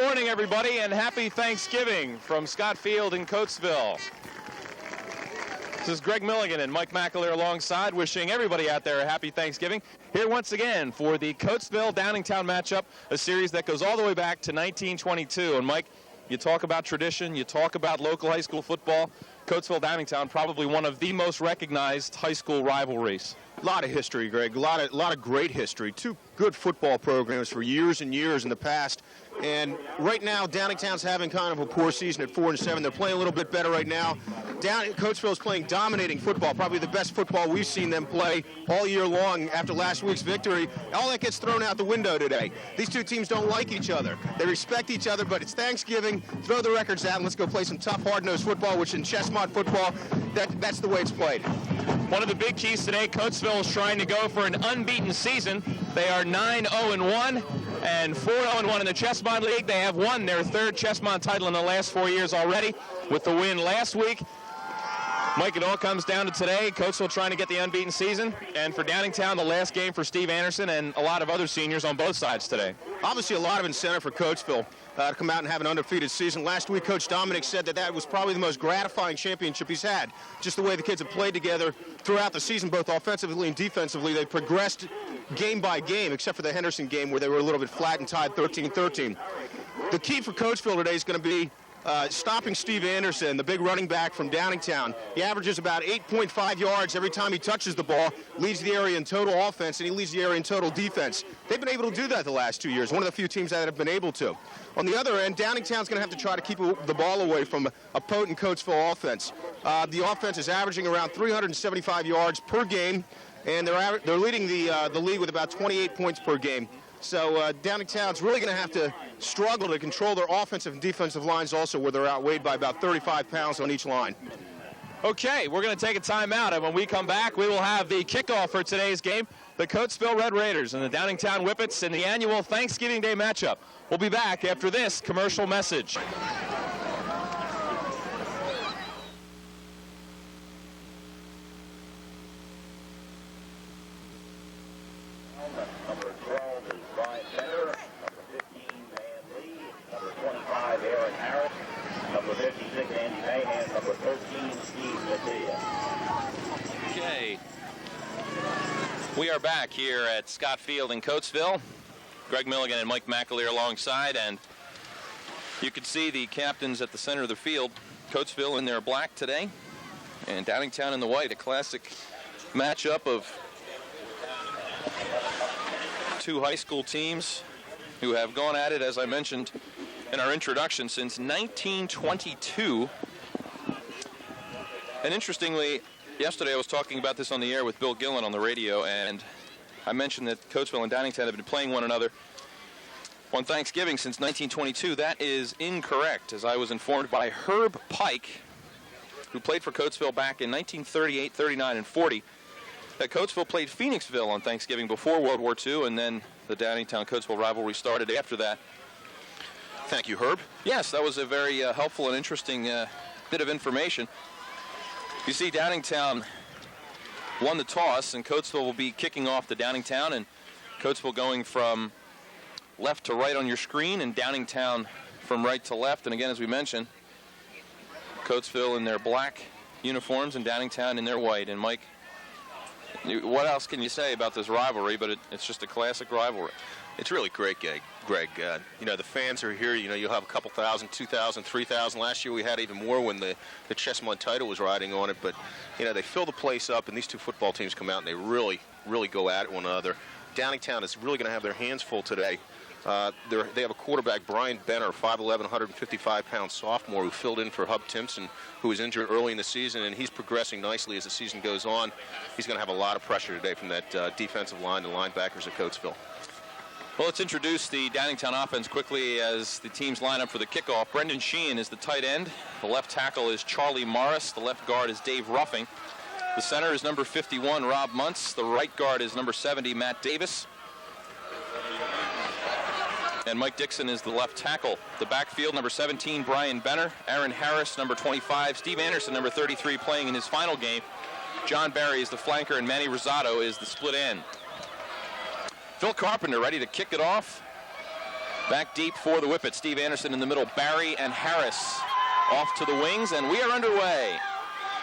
morning, everybody, and happy Thanksgiving from Scott Field in Coatesville. This is Greg Milligan and Mike McAleer alongside, wishing everybody out there a happy Thanksgiving. Here once again for the Coatesville-Downingtown matchup, a series that goes all the way back to 1922. And Mike, you talk about tradition, you talk about local high school football. Coatesville-Downingtown, probably one of the most recognized high school rivalries. A lot of history, Greg. A lot of great history. Two good football programs for years and years in the past. And right now, Downingtown's having kind of a poor season at 4-7. They're playing a little bit better right now. Coatesville's playing dominating football, probably the best football we've seen them play all year long after last week's victory. All that gets thrown out the window today. These two teams don't like each other. They respect each other, but it's Thanksgiving. Throw the records out and let's go play some tough, hard-nosed football, which in Chestmont football, that's the way it's played. One of the big keys today, Coatesville is trying to go for an unbeaten season. They are 9-0-1 and 4-0-1 in the Chestmont League. They have won their third Chestmont title in the last 4 years already with the win last week. Mike, it all comes down to today. Coatesville trying to get the unbeaten season. And for Downingtown, the last game for Steve Anderson and a lot of other seniors on both sides today. Obviously, a lot of incentive for Coatesville to come out and have an undefeated season. Last week, Coach Dominic said that was probably the most gratifying championship he's had. Just the way the kids have played together throughout the season, both offensively and defensively. They progressed game by game, except for the Henderson game where they were a little bit flat and tied 13-13. The key for Coatesville today is going to be stopping Steve Anderson, the big running back from Downingtown. He averages about 8.5 yards every time he touches the ball, leads the area in total offense, and he leads the area in total defense. They've been able to do that the last 2 years, one of the few teams that have been able to. On the other end, Downingtown's going to have to try to keep the ball away from a potent Coatesville offense. The offense is averaging around 375 yards per game, and they're leading the league with about 28 points per game. So Downingtown's really going to have to struggle to control their offensive and defensive lines also, where they're outweighed by about 35 pounds on each line. Okay, we're going to take a timeout, and when we come back, we will have the kickoff for today's game, the Coatesville Red Raiders and the Downingtown Whippets in the annual Thanksgiving Day matchup. We'll be back after this commercial message. Okay, we are back here at Scott Field in Coatesville. Greg Milligan and Mike McAleer alongside, and you can see the captains at the center of the field. Coatesville in their black today, and Downingtown in the white, a classic matchup of two high school teams who have gone at it, as I mentioned in our introduction, since 1922. And interestingly, yesterday I was talking about this on the air with Bill Gillen on the radio, and I mentioned that Coatesville and Downingtown have been playing one another on Thanksgiving since 1922. That is incorrect, as I was informed by Herb Pike, who played for Coatesville back in 1938, 39, and 40, that Coatesville played Phoenixville on Thanksgiving before World War II, and then the Downingtown-Coatesville rivalry started after that. Thank you, Herb. Yes, that was a very helpful and interesting bit of information. You see, Downingtown won the toss, and Coatesville will be kicking off the Downingtown, and Coatesville going from left to right on your screen, and Downingtown from right to left. And again, as we mentioned, Coatesville in their black uniforms and Downingtown in their white. And Mike, what else can you say about this rivalry? But it's just a classic rivalry. It's really great, Greg. You know, the fans are here. You know, you'll have a couple thousand, 2,000, 3,000. Last year we had even more when the Chestmont title was riding on it. But, you know, they fill the place up, and these two football teams come out, and they really, really go at one another. Downingtown is really going to have their hands full today. They have a quarterback, Brian Benner, 5'11", 155-pound sophomore, who filled in for Hub Timpson, who was injured early in the season, and he's progressing nicely as the season goes on. He's going to have a lot of pressure today from that defensive line, the linebackers of Coatesville. Well, let's introduce the Downingtown offense quickly as the teams line up for the kickoff. Brendan Sheehan is the tight end. The left tackle is Charlie Morris. The left guard is Dave Ruffing. The center is number 51, Rob Muntz. The right guard is number 70, Matt Davis. And Mike Dixon is the left tackle. The backfield, number 17, Brian Benner. Aaron Harris, number 25. Steve Anderson, number 33, playing in his final game. John Barry is the flanker, and Manny Rosado is the split end. Phil Carpenter ready to kick it off. Back deep for the Whippets. Steve Anderson in the middle. Barry and Harris off to the wings, and we are underway.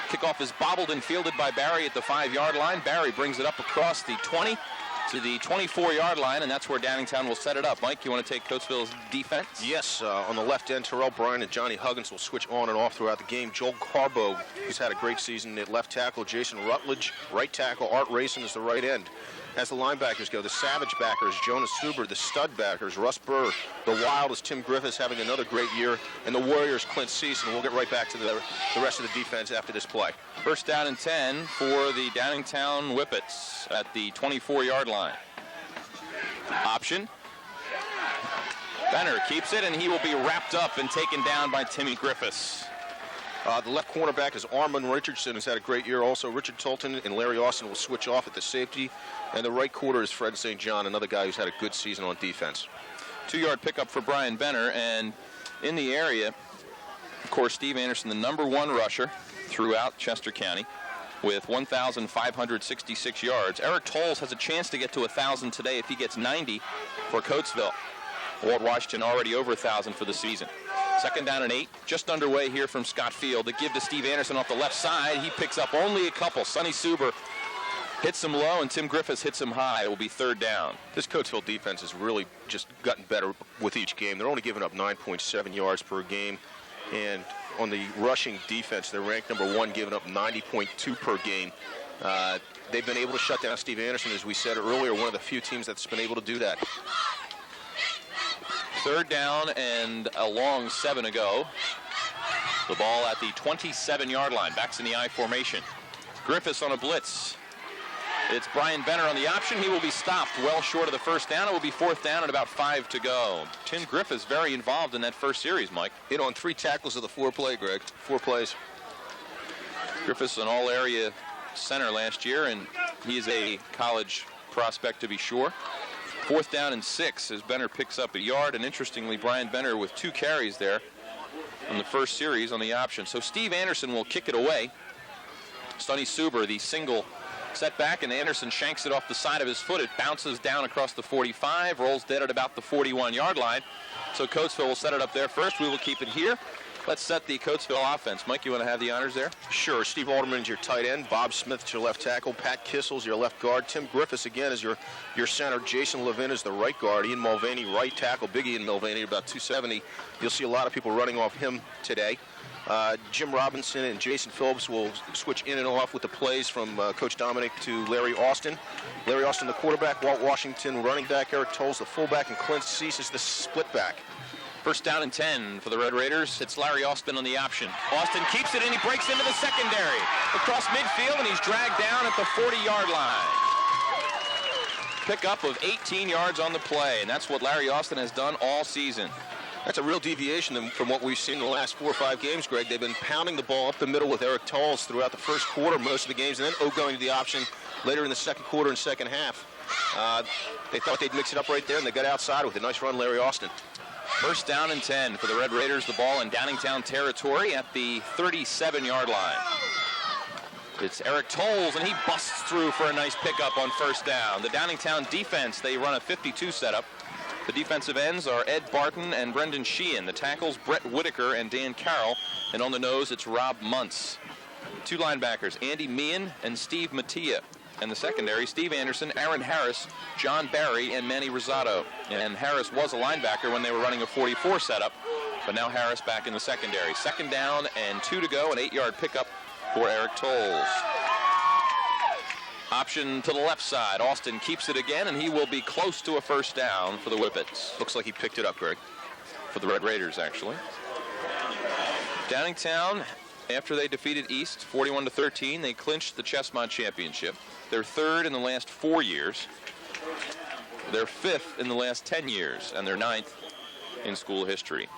Kickoff is bobbled and fielded by Barry at the 5-yard line. Barry brings it up across the 20 to the 24-yard line, and that's where Downingtown will set it up. Mike, you want to take Coatesville's defense? Yes, on the left end, Terrell Bryan and Johnny Huggins will switch on and off throughout the game. Joel Carbo, who's had a great season at left tackle. Jason Rutledge, right tackle. Art Rayson is the right end. As the linebackers go, the Savage backers, Jonas Suber, the stud backers, Russ Burr, the Wild is Tim Griffiths having another great year, and the Warriors, Clint Cease, and we'll get right back to the rest of the defense after this play. First down and 10 for the Downingtown Whippets at the 24-yard line. Option. Benner keeps it, and he will be wrapped up and taken down by Timmy Griffiths. The left cornerback is Armand Richardson, who's had a great year also. Richard Tolton and Larry Austin will switch off at the safety. And the right quarter is Fred St. John, another guy who's had a good season on defense. 2-yard pickup for Brian Benner. And in the area, of course, Steve Anderson, the #1 rusher throughout Chester County with 1,566 yards. Eric Tolles has a chance to get to 1,000 today if he gets 90 for Coatesville. Walt Washington already over 1,000 for the season. Second down and 8, just underway here from Scott Field. The give to Steve Anderson off the left side. He picks up only a couple. Sonny Suber hits him low, and Tim Griffiths hits him high. It will be third down. This Coatesville defense has really just gotten better with each game. They're only giving up 9.7 yards per game. And on the rushing defense, they're ranked #1, giving up 90.2 per game. They've been able to shut down Steve Anderson, as we said earlier, one of the few teams that's been able to do that. Third down and a long 7 to go. The ball at the 27-yard line. Backs in the I formation. Griffiths on a blitz. It's Brian Benner on the option. He will be stopped well short of the first down. It will be fourth down and about 5 to go. Tim Griffiths very involved in that first series, Mike. Hit on 3 tackles of the 4 play, Greg. 4 plays. Griffiths an all-area center last year, and he is a college prospect to be sure. Fourth down and 6 as Benner picks up a yard, and interestingly, Brian Benner with 2 carries there on the first series on the option. So Steve Anderson will kick it away. Sonny Suber, the single setback, and Anderson shanks it off the side of his foot. It bounces down across the 45, rolls dead at about the 41-yard line. So Coatesville will set it up there first. We will keep it here. Let's set the Coatesville offense. Mike, you want to have the honors there? Sure. Steve Alderman is your tight end. Bob Smith is your left tackle. Pat Kissel's your left guard. Tim Griffiths, again, is your center. Jason Levin is the right guard. Ian Mulvaney, right tackle. Big Ian Mulvaney, about 270. You'll see a lot of people running off him today. Jim Robinson and Jason Phillips will switch in and off with the plays from Coach Dominic to Larry Austin. Larry Austin, the quarterback. Walt Washington, running back. Eric Tolles, the fullback. And Clint Cease is the split back. First down and 10 for the Red Raiders. It's Larry Austin on the option. Austin keeps it, and he breaks into the secondary. Across midfield, and he's dragged down at the 40-yard line. Pickup of 18 yards on the play, and that's what Larry Austin has done all season. That's a real deviation from what we've seen in the last 4 or 5 games, Greg. They've been pounding the ball up the middle with Eric Tolles throughout the first quarter, most of the games, and then going to the option later in the second quarter and second half. They thought they'd mix it up right there, and they got outside with a nice run, Larry Austin. First down and 10 for the Red Raiders. The ball in Downingtown territory at the 37-yard line. It's Eric Tolles, and he busts through for a nice pickup on first down. The Downingtown defense, they run a 52 setup. The defensive ends are Ed Barton and Brendan Sheehan. The tackles, Brett Whitaker and Dan Carroll. And on the nose, it's Rob Muntz. 2 linebackers, Andy Meehan and Steve Mattia. And the secondary, Steve Anderson, Aaron Harris, John Barry, and Manny Rosado. And Harris was a linebacker when they were running a 44 setup, but now Harris back in the secondary. Second down and 2 to go, an 8-yard pickup for Eric Tolles. Option to the left side. Austin keeps it again, and he will be close to a first down for the Whippets. Looks like he picked it up, Greg. For the Red Raiders, actually. Downingtown, after they defeated East 41-13, they clinched the Chestmont Championship. They're 3rd in the last 4 years. They're 5th in the last 10 years, and they're 9th in school history.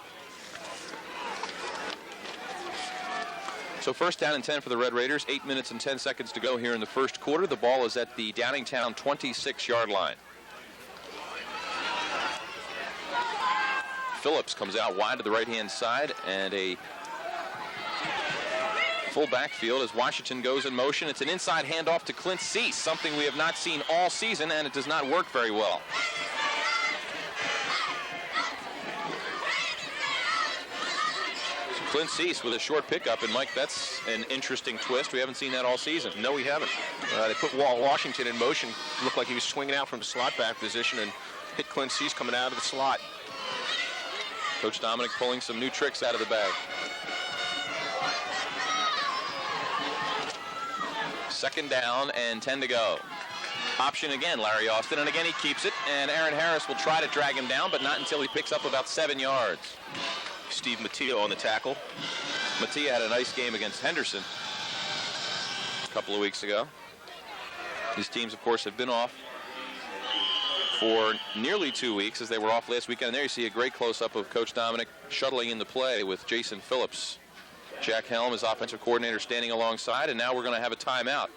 So first down and 10 for the Red Raiders. 8 minutes and 10 seconds to go here in the first quarter. The ball is at the Downingtown 26-yard line. Phillips comes out wide to the right-hand side, and a full backfield as Washington goes in motion. It's an inside handoff to Clint Cease, something we have not seen all season, and it does not work very well. Clint Cease with a short pickup, and Mike, that's an interesting twist. We haven't seen that all season. No, we haven't. They put Washington in motion. Looked like he was swinging out from the slot back position and hit Clint Cease coming out of the slot. Coach Dominic pulling some new tricks out of the bag. Second down and 10 to go. Option again, Larry Austin, and again he keeps it, and Aaron Harris will try to drag him down, but not until he picks up about 7 yards. Steve Mattia on the tackle. Mattia had a nice game against Henderson a couple of weeks ago. These teams, of course, have been off for nearly 2 weeks, as they were off last weekend. And there you see a great close-up of Coach Dominic shuttling in the play with Jason Phillips. Jack Helm, his offensive coordinator, standing alongside, and now we're going to have a timeout.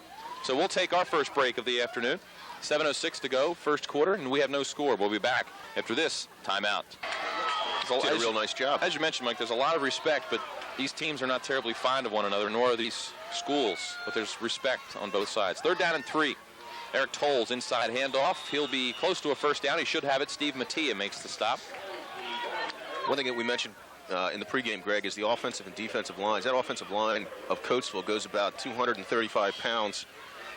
So we'll take our first break of the afternoon. 7:06 to go, first quarter, and we have no score. We'll be back after this timeout. Did a real nice job. As you mentioned, Mike, there's a lot of respect, but these teams are not terribly fond of one another, nor are these schools. But there's respect on both sides. Third down and 3. Eric Tolles inside handoff. He'll be close to a first down. He should have it. Steve Mattia makes the stop. One thing that we mentioned in the pregame, Greg, is the offensive and defensive lines. That offensive line of Coatesville goes about 235 pounds.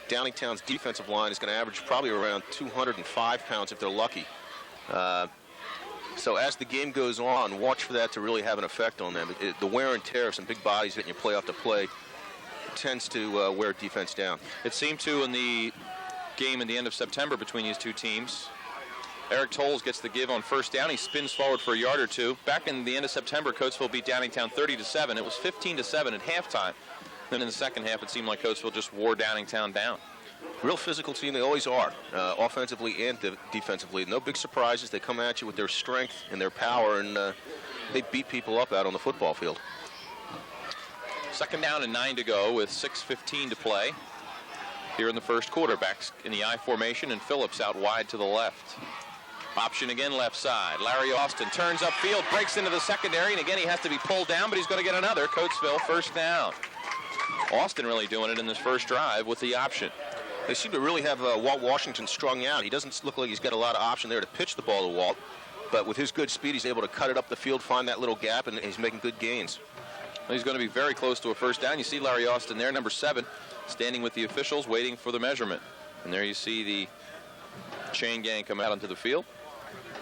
Downingtown's defensive line is going to average probably around 205 pounds if they're lucky. So as the game goes on, watch for that to really have an effect on them. The wear and tear of some big bodies hitting you play off the play tends to wear defense down. It seemed to in the game in the end of September between these two teams. Eric Tolles gets the give on first down. He spins forward for a yard or two. Back in the end of September, Coatesville beat Downingtown 30-7. It was 15-7 at halftime. Then in the second half, it seemed like Coatesville just wore Downingtown down. Real physical team, they always are, offensively and defensively. No big surprises. They come at you with their strength and their power, and they beat people up out on the football field. Second down and 9 to go with 6:15 to play here in the first quarter. Backs in the I formation, and Phillips out wide to the left. Option again, left side. Larry Austin turns upfield, breaks into the secondary, and again he has to be pulled down, but he's going to get another. Coatesville first down. Austin really doing it in this first drive with the option. They seem to really have Walt Washington strung out. He doesn't look like he's got a lot of option there to pitch the ball to Walt, but with his good speed, he's able to cut it up the field, find that little gap, and he's making good gains. Well, he's going to be very close to a first down. You see Larry Austin there, number 7, standing with the officials, waiting for the measurement. And there you see the chain gang come out onto the field.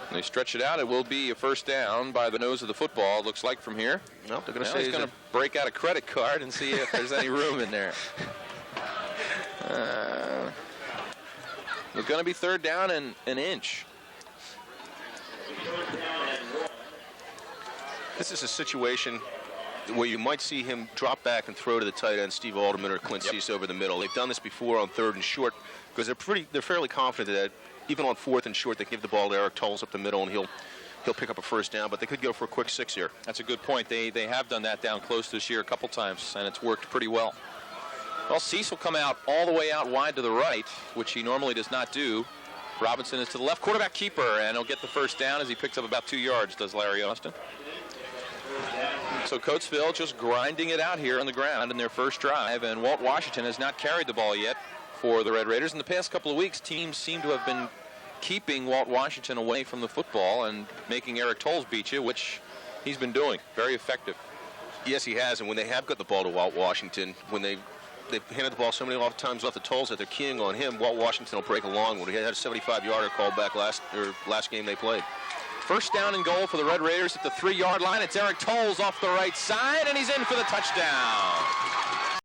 And they stretch it out. It will be a first down by the nose of the football, it looks like, from here. No, they're going to say he's going to break out a credit card and see if there's any room in there. It's going to be third down and an inch. This is a situation where you might see him drop back and throw to the tight end, Steve Alderman or Clint Cease over the middle. They've done this before on 3rd and short because they're fairly confident that even on 4th and short, they can give the ball to Eric Tolles up the middle and he'll pick up a first down, but they could go for a quick 6 here. That's a good point. They have done that down close this year a couple times, and it's worked pretty well. Well, Cease will come out all the way out wide to the right, which he normally does not do. Robinson is to the left, quarterback keeper, and he'll get the first down as he picks up about 2 yards, does Larry Austin. So Coatesville just grinding it out here on the ground in their first drive, and Walt Washington has not carried the ball yet for the Red Raiders. In the past couple of weeks, teams seem to have been keeping Walt Washington away from the football and making Eric Tolles beat you, which he's been doing. Very effective. Yes, he has, and when they have got the ball to Walt Washington, when they've handed the ball so many times off the Tolles that they're keying on him, Walt Washington will break a long one. He had a 75-yarder called back last game they played. First down and goal for the Red Raiders at the 3-yard line. It's Eric Tolles off the right side, and he's in for the touchdown.